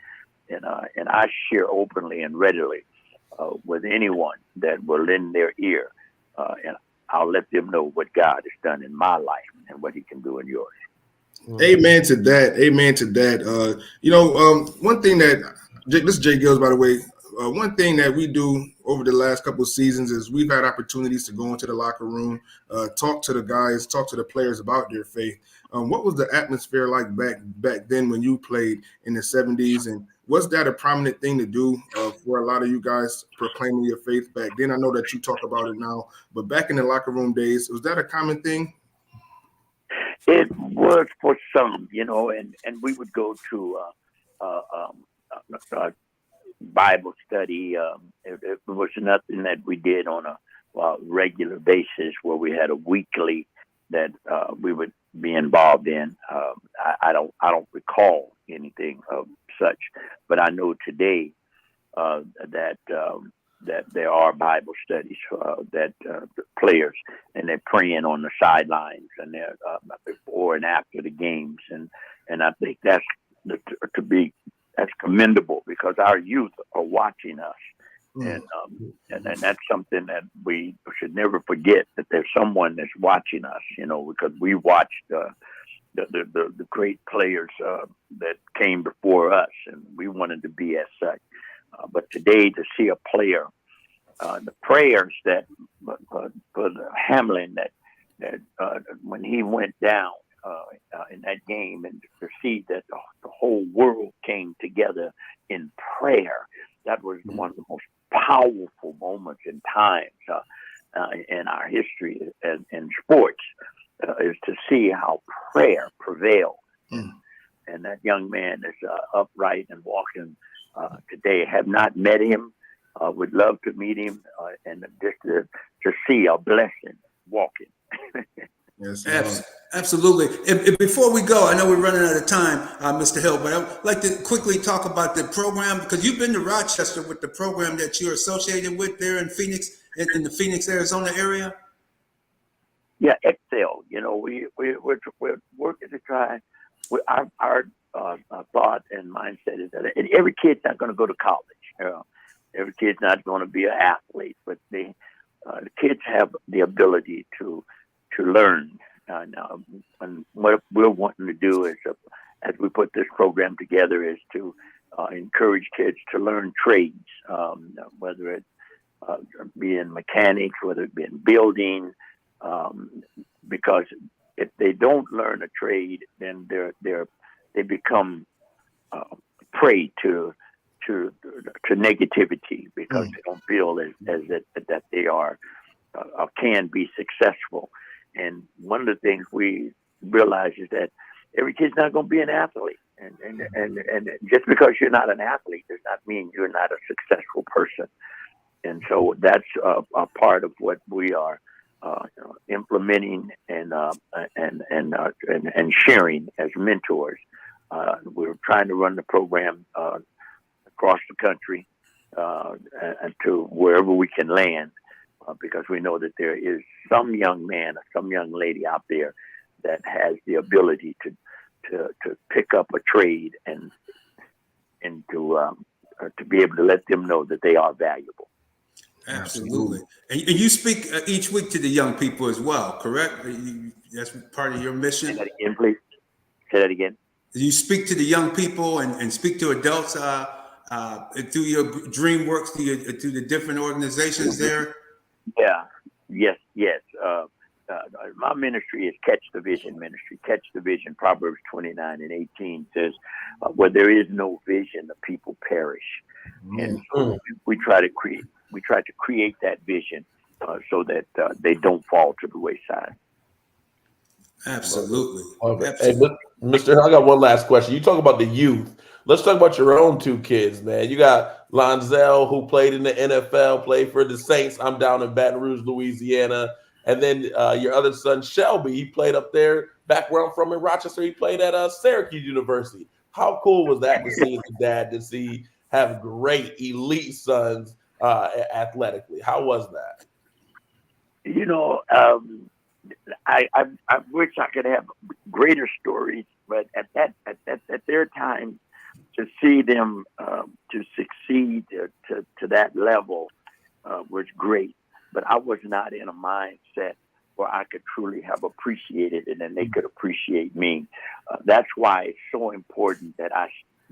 and I share openly and readily with anyone that will lend their ear, and I'll let them know what God has done in my life and what He can do in yours. Amen to that. Amen to that. One thing that this is J-GILLZ, by the way. One thing that we do over the last couple of seasons is we've had opportunities to go into the locker room, talk to the guys, talk to the players about their faith. What was the atmosphere like back then when you played in the 70s? And was that a prominent thing to do for a lot of you guys proclaiming your faith back then? I know that you talk about it now, but back in the locker room days, was that a common thing? It was for some, and we would go to Bible study. It was nothing that we did on a regular basis where we had a weekly that we would be involved in. I don't recall anything of such, but I know today that there are Bible studies that the players, and they're praying on the sidelines, and they're before and after the games, and I think that's commendable because our youth are watching us, and that's something that we should never forget, that there's someone that's watching us, because we watched the great players that came before us, and we wanted to be as such. But today, to see a player, the prayers that for Hamlin, that when he went down in that game, and to see that the whole world came together in prayer, that was one of the most powerful moments in times in our history and in sports, is to see how prayer prevailed. And that young man is upright and walking today. Have not met him, would love to meet him, and just to see a blessing walking. Yes, absolutely. And before we go, I know we're running out of time, Mr. Hill, but I'd like to quickly talk about the program, because you've been to Rochester with the program that you're associated with there in Phoenix, in the Phoenix, Arizona area. Yeah, Excel. We're working to try. Our thought and mindset is that every kid's not going to go to college. Every kid's not going to be an athlete, but the kids have the ability to learn. And what we're wanting to do is, as we put this program together, is to encourage kids to learn trades, whether it be in mechanics, whether it be in building, because if they don't learn a trade, then they become prey to negativity, because they don't feel that they are can be successful. And one of the things we realize is that every kid's not going to be an athlete, and just because you're not an athlete does not mean you're not a successful person. And so that's a part of what we are implementing and sharing as mentors. We're trying to run the program across the country and to wherever we can land, because we know that there is some young man or some young lady out there that has the ability to pick up a trade and to be able to let them know that they are valuable. Absolutely. And you speak each week to the young people as well, correct? That's part of your mission. Say that again, please. Say that again. You speak to the young people and speak to adults through your DreamWorks, through the different organizations there. Yeah. Yes. my ministry is Catch the Vision ministry. Catch the Vision. Proverbs 29:18 says, "Where there is no vision, the people perish." And so we try to create that vision so that they don't fall to the wayside. Absolutely. Hey, Mr. Hill, I got one last question. You talk about the youth. Let's talk about your own two kids, man. You got Lonzel, who played in the NFL, played for the Saints. I'm down in Baton Rouge, Louisiana. And then your other son, Shelby, he played up there back where I'm from in Rochester. He played at Syracuse University. How cool was that to see as a dad, to see have great elite sons athletically? How was that? I wish I could have greater stories, but at their time, to see them to succeed to that level was great. But I was not in a mindset where I could truly have appreciated it and they could appreciate me. That's why it's so important that I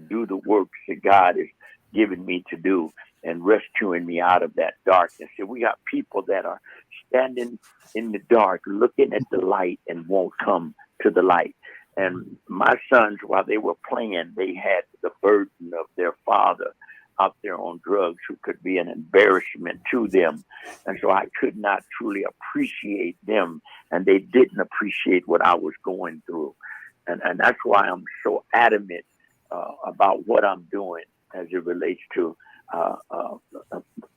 do the works that God has given me to do and rescuing me out of that darkness. And we got people that are standing in the dark, looking at the light and won't come to the light. And my sons, while they were playing, they had the burden of their father out there on drugs who could be an embarrassment to them. And so I could not truly appreciate them, and they didn't appreciate what I was going through. And that's why I'm so adamant about what I'm doing as it relates to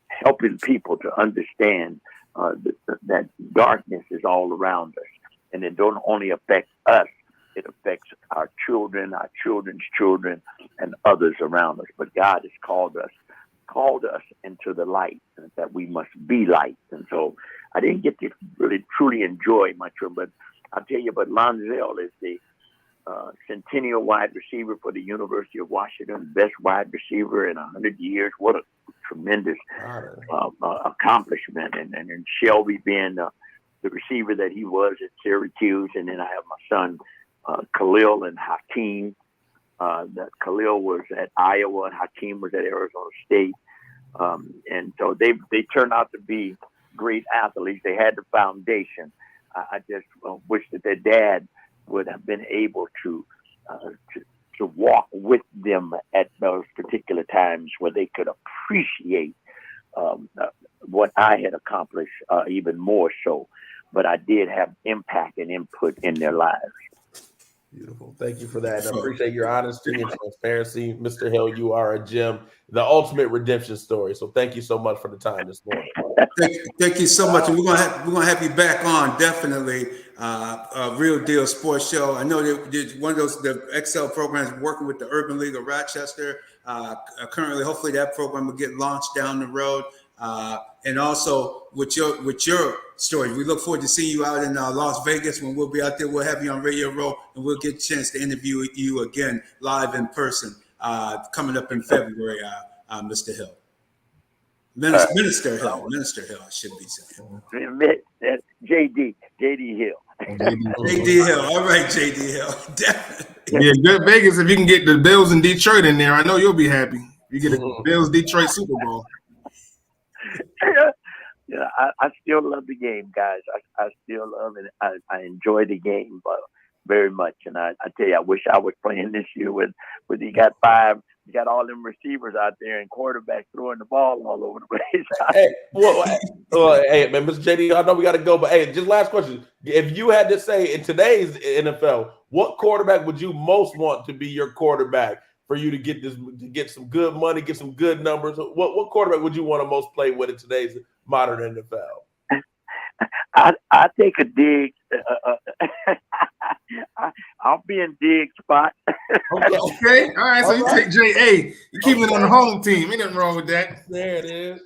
helping people to understand that darkness is all around us. And it don't only affect us, it affects our children, our children's children, and others around us. But God has called us into the light, and that we must be light. And so I didn't get to really truly enjoy my trip, but I'll tell you, but Lonzel is the centennial wide receiver for the University of Washington, best wide receiver in 100 years. What a tremendous accomplishment. And Shelby being the receiver that he was at Syracuse. And then I have my son, Khalil and Hakeem. That Khalil was at Iowa and Hakeem was at Arizona State. And so they turned out to be great athletes. They had the foundation. I just wish that their dad would have been able to walk with them at those particular times where they could appreciate what I had accomplished even more so. But I did have impact and input in their lives. Beautiful. Thank you for that. I appreciate your honesty and transparency. Mr. Hill, you are a gem, the ultimate redemption story. So thank you so much for the time this morning. Thank you so much. And we're gonna have you back on, definitely. A Real Deal Sports Show. I know that one of the XL programs working with the Urban League of Rochester. Currently, hopefully that program will get launched down the road. And also with your story, we look forward to seeing you out in Las Vegas. When we'll be out there, we'll have you on Radio Row, and we'll get a chance to interview you again live in person coming up in February, Mr. Hill. Minister Hill, I should be saying. JD Hill. JD Hill. All right, JD Hill. Definitely. Yeah, good Vegas. If you can get the Bills in Detroit in there, I know you'll be happy. You get a Bills Detroit Super Bowl. Yeah, I still love the game, guys. I still love it. I enjoy the game very much. And I tell you, I wish I was playing this year with you got all them receivers out there and quarterbacks throwing the ball all over the place. Hey, hey, man, Mr. JD, I know we got to go, but hey, just last question. If you had to say in today's NFL, what quarterback would you most want to be your quarterback for you to get some good money, get some good numbers? What quarterback would you want to most play with in today's modern NFL? I take a dig. I'll be in dig spot. Okay. All right. So you take J.A. You keep it on the home team. Ain't nothing wrong with that. There it is.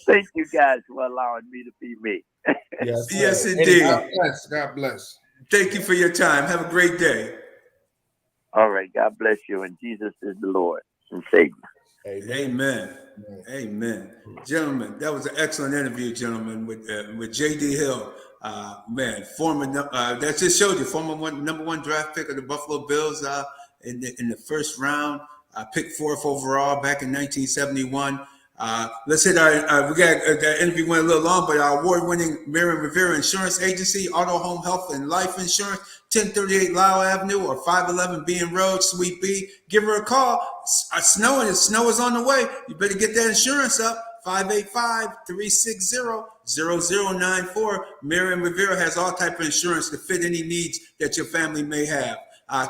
Thank you guys for allowing me to be me. Yes, indeed. God bless. Thank you for your time. Have a great day. All right. God bless you. And Jesus is the Lord and Savior. Amen. Gentlemen, that was an excellent interview, gentlemen, with J.D. Hill. Former that just showed you former number one draft pick of the Buffalo Bills in the first round, picked 4th overall back in 1971. Let's hit our, we got that interview went a little long, but our award-winning Miriam Rivera Insurance Agency, Auto, Home, Health, and Life Insurance, 1038 Lyle Avenue or 511 Bean Road, Suite B. Give her a call. Snow is on the way. You better get that insurance up. 585-360-0094. Miriam Rivera has all type of insurance to fit any needs that your family may have.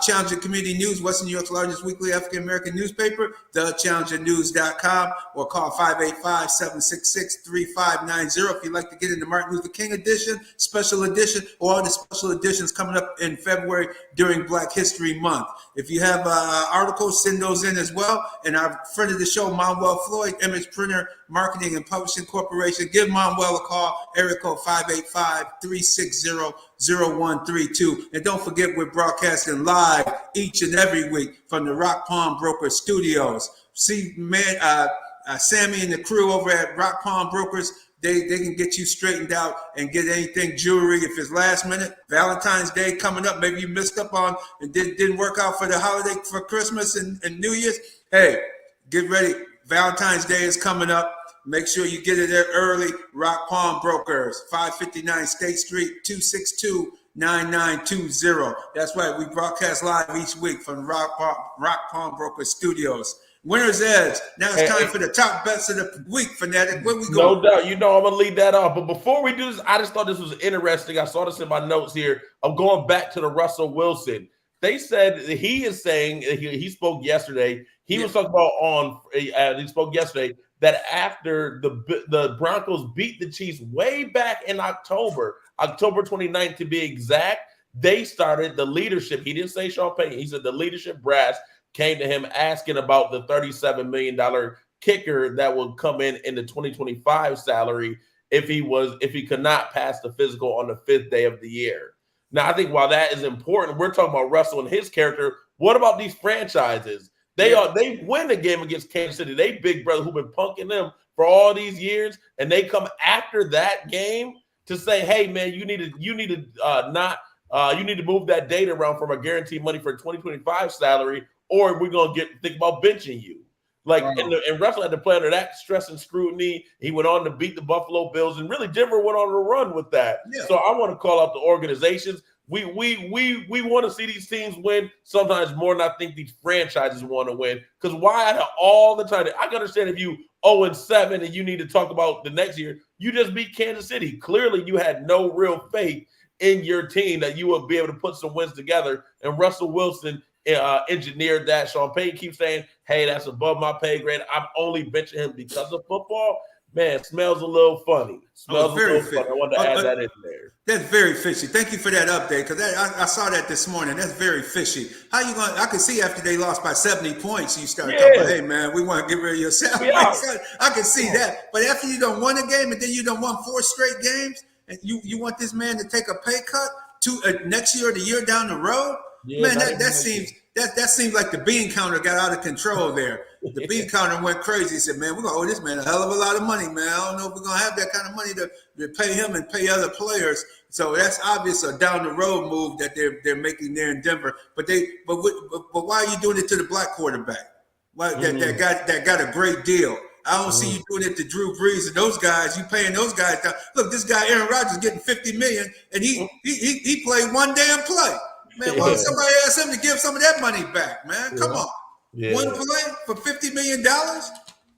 Challenger Community News, Western New York's largest weekly African-American newspaper, thechallengernews.com, or call 585-766-3590 if you'd like to get in the Martin Luther King edition, special edition, or all the special editions coming up in February during Black History Month. If you have articles, send those in as well. And our friend of the show, Manuel Floyd, Image Printer Marketing and Publishing Corporation, give Manuel a call, area code 585-360-0132. And don't forget, we're broadcasting live each and every week from the Rock Palm Broker Studios. See, man, Sammy and the crew over at Rock Palm Brokers, they can get you straightened out and get anything jewelry. If it's last minute, Valentine's Day coming up, maybe you missed up on and didn't work out for the holiday for Christmas and New Year's. Hey, get ready. Valentine's Day is coming up. Make sure you get it there early. Rock Palm Brokers, 559 State Street, 262-9920. That's right. We broadcast live each week from Rock Palm Brokers Studios. Winner's Edge. Now it's time for the top bets of the week, Fanatic. Where we go? No doubt. You know I'm going to lead that off. But before we do this, I just thought this was interesting. I saw this in my notes here. I'm going back to the Russell Wilson. They said he is saying, he spoke yesterday. He was talking about he spoke yesterday that after the Broncos beat the Chiefs way back in October 29th to be exact, they started the leadership. He didn't say Sean Payton. He said the leadership brass came to him asking about the $37 million kicker that would come in the 2025 salary if he could not pass the physical on the 5th day of the year. Now, I think while that is important, we're talking about Russell and his character. What about these franchises? They win the game against Kansas City. They big brother who've been punking them for all these years, and they come after that game to say, "Hey, man, you need to move that date around from a guaranteed money for a 2025 salary, or we're gonna think about benching you." And Russell had to play under that stress and scrutiny. He went on to beat the Buffalo Bills, and really Denver went on a run with that. Yeah. So I want to call out the organizations. We want to see these teams win sometimes more than I think these franchises want to win. Because why all the time? I can understand if you 0-7 and you need to talk about the next year. You just beat Kansas City. Clearly, you had no real faith in your team that you would be able to put some wins together. And Russell Wilson engineered that. Sean Payton keeps saying, "Hey, that's above my pay grade. I'm only benching him because of football." Man, smells a little funny. Smells a little funny. I wanted to add that in there. That's very fishy. Thank you for that update, because I saw that this morning. That's very fishy. How you going? I could see after they lost by 70 points, you start talking, "Hey, man, we want to get rid of your salary." I can see that. But after you done won a game and then you done won 4 straight games, and you want this man to take a pay cut to next year or the year down the road? Yeah, man, that seems like the bean counter got out of control there. The bean counter went crazy. He said, "Man, we're gonna owe this man a hell of a lot of money, man. I don't know if we're gonna have that kind of money to pay him and pay other players." So that's obvious a down the road move that they're making there in Denver. But why are you doing it to the black quarterback? Why that got a great deal? I don't see you doing it to Drew Brees and those guys. You paying those guys down. Look, this guy Aaron Rodgers getting $50 million, and he played one damn play. Man, why don't somebody ask him to give some of that money back, man? Come on. One play for $50 million?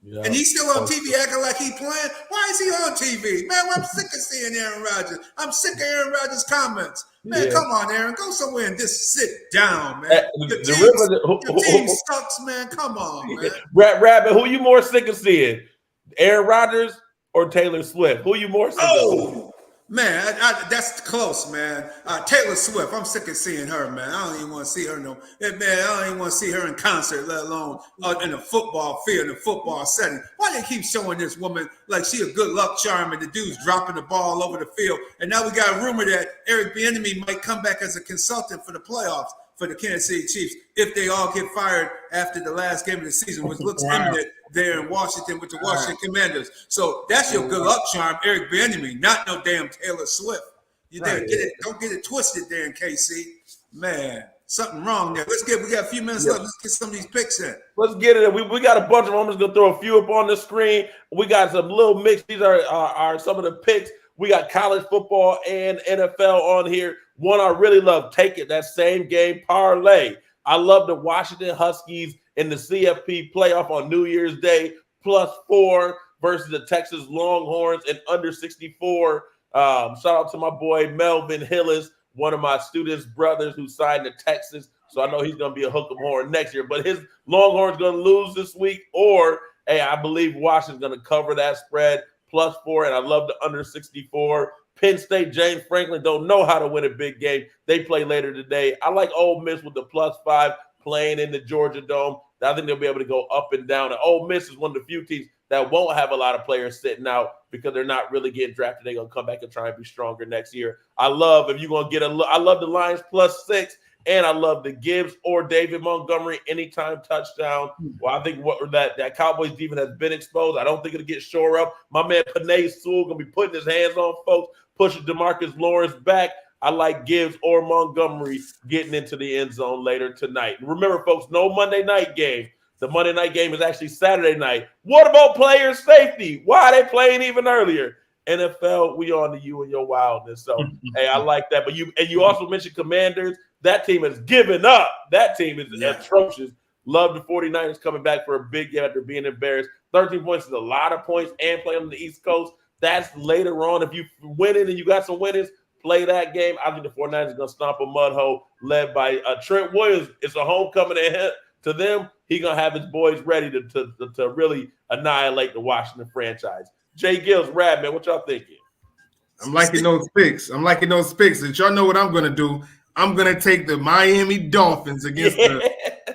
Yeah. And he's still on TV acting like he playing? Why is he on TV? Man, I'm sick of seeing Aaron Rodgers. I'm sick of Aaron Rodgers' comments. Man, come on, Aaron. Go somewhere and just sit down, man. The team sucks, man. Come on, man. Rabbit, who you more sick of seeing? Aaron Rodgers or Taylor Swift? Who you more sick of seeing? Man, that's close, man. Taylor Swift, I'm sick of seeing her, man. I don't even want to see her man. I don't even want to see her in concert, let alone in a football field, in a football setting. Why they keep showing this woman like she a good luck charm and the dude's dropping the ball over the field? And now we got a rumor that Eric Bieniemy might come back as a consultant for the playoffs for the Kansas City Chiefs if they all get fired after the last game of the season, which looks imminent there in Washington with the Washington Commanders. So that's your good luck charm, Eric Bieniemy, not no damn Taylor Swift. Don't get it twisted there in KC. Man, Something wrong there. We got a few minutes left. Let's get some of these picks in. Let's get it. We got a bunch of them. I'm just gonna throw a few up on the screen. We got some little mix. These are some of the picks. We got college football and NFL on here. One I really love. Take it. That same game parlay. I love the Washington Huskies in the CFP playoff on New Year's Day +4 versus the Texas Longhorns and under 64. Shout out to my boy Melvin Hillis, one of my students' brothers who signed to Texas. So I know he's going to be a hook 'em horn next year. But his Longhorns going to lose this week, or hey, I believe Washington's going to cover that spread +4, and I love the under 64. Penn State, James Franklin don't know how to win a big game. They play later today. I like Ole Miss with the +5 playing in the Georgia Dome. I think they'll be able to go up and down. And Ole Miss is one of the few teams that won't have a lot of players sitting out because they're not really getting drafted. They're going to come back and try and be stronger next year. I love if you're going to get I love the Lions +6, and I love the Gibbs or David Montgomery anytime touchdown. Well, I think that Cowboys defense has been exposed. I don't think it'll get shore up. My man Panay Sewell going to be putting his hands on folks, pushing DeMarcus Lawrence back. I like Gibbs or Montgomery getting into the end zone later tonight. Remember, folks, no Monday night game. The Monday night game is actually Saturday night. What about player safety? Why are they playing even earlier? NFL, we on to you and your wildness. So, hey, I like that. But you also mentioned Commanders. That team has given up. That team is atrocious. Love the 49ers coming back for a big game after being embarrassed. 13 points is a lot of points and playing on the East Coast. That's later on. If you win it and you got some winners, play that game. I think the 49ers are going to stomp a mud hole led by Trent Williams. It's a homecoming to them. He's going to have his boys ready to really annihilate the Washington franchise. J-GILLZ, Rad, man, what y'all thinking? I'm liking those picks. And y'all know what I'm going to do. I'm going to take the Miami Dolphins against the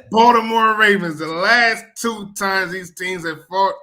Baltimore Ravens. The last 2 times these teams have fought,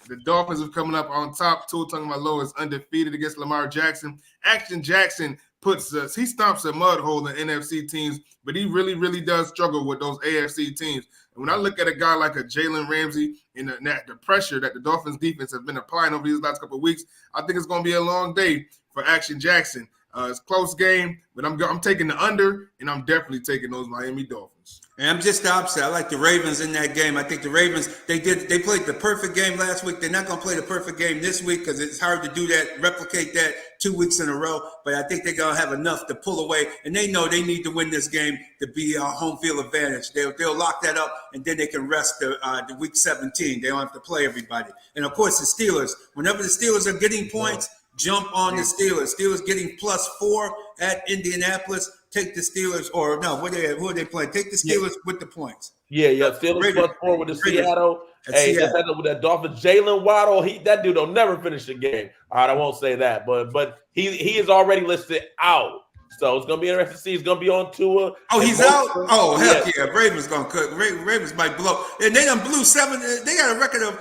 the Dolphins are coming up on top. Tua Tagovailoa is undefeated against Lamar Jackson. Action Jackson he stomps a mud hole in NFC teams, but he really, really does struggle with those AFC teams. And when I look at a guy like a Jalen Ramsey and the pressure that the Dolphins defense has been applying over these last couple of weeks, I think it's going to be a long day for Action Jackson. It's a close game, but I'm taking the under, and I'm definitely taking those Miami Dolphins. And I'm just the opposite. I like the Ravens in that game. I think the Ravens, they played the perfect game last week. They're not going to play the perfect game this week because it's hard to do that, replicate that 2 weeks in a row. But I think they're going to have enough to pull away, and they know they need to win this game to be a home field advantage. They'll lock that up, and then they can rest the week 17. They don't have to play everybody. And, of course, the Steelers, whenever the Steelers are getting points, jump on the Steelers. Steelers getting +4 at Indianapolis. Take the Steelers, or no, who are they playing? Take the Steelers with the points. Yeah. Steelers +4 with the Seattle. Hey, with that Dolphins. Jalen Waddle, that dude will never finish the game. All right, I won't say that, but he is already listed out. So it's gonna be interesting to see. He's gonna be on Tua. Oh, he's out. Oh, heck yeah! Ravens gonna cook. Ravens might blow, and they done blew 7. They got a record of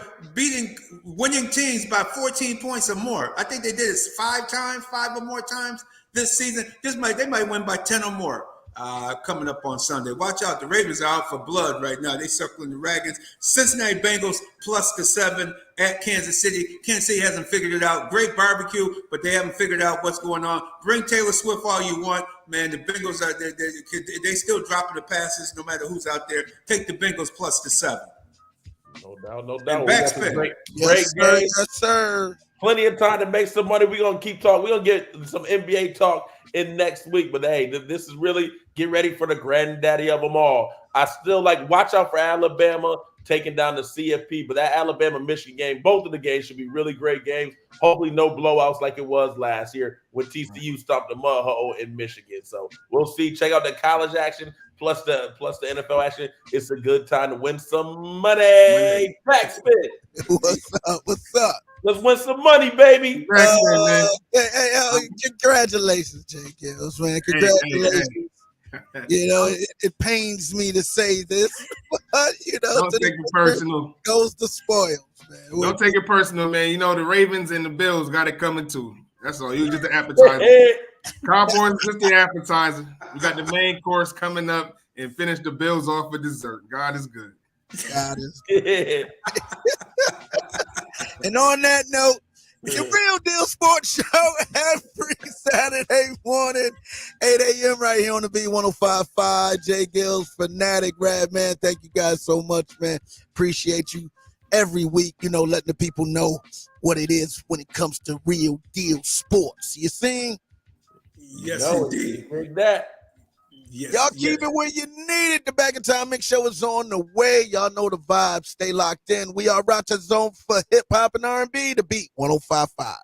winning teams by 14 points or more. I think they did it 5 or more times this season. They might win by 10 or more. Coming up on Sunday. Watch out. The Ravens are out for blood right now. They circling the wagons. Cincinnati Bengals +7 at Kansas City. Kansas City hasn't figured it out. Great barbecue, but they haven't figured out what's going on. Bring Taylor Swift all you want. Man, the Bengals they still dropping the passes no matter who's out there. Take the Bengals +7. No doubt. Great Yes, game. sir. Yes, sir. Plenty of time to make some money. We're going to keep talking. We're going to get some NBA talk in next week. But, hey, this is really get ready for the granddaddy of them all. I still watch out for Alabama taking down the CFP. But that Alabama-Michigan game, both of the games should be really great games. Hopefully no blowouts like it was last year when TCU stomped the mud hole in Michigan. So we'll see. Check out the college action plus the NFL action. It's a good time to win some money. Backspin. What's up? Let's win some money, baby. Congratulations, J-GILLZ, man. Congratulations. It pains me to say this, but don't take it personal. Goes the spoils, man. Don't take it personal, man. The Ravens and the Bills got it coming too. That's all. You just the appetizer. Cowboys just the appetizer. We got the main course coming up and finish the Bills off with dessert. God is good. God is good. And on that note, the Real Deal Sports Show every Saturday morning, 8 a.m. right here on the B1055. J-GILLZ, Fanatic, Rad, man. Thank you guys so much, man. Appreciate you every week, letting the people know what it is when it comes to real deal sports. You see? Yes, indeed. Like that. Yes, Y'all yes. keep it where you need it. The Back in Time Mix Show is on the way. Y'all know the vibe. Stay locked in. We are Rochester Zone for hip hop and R&B. The Beat 1055.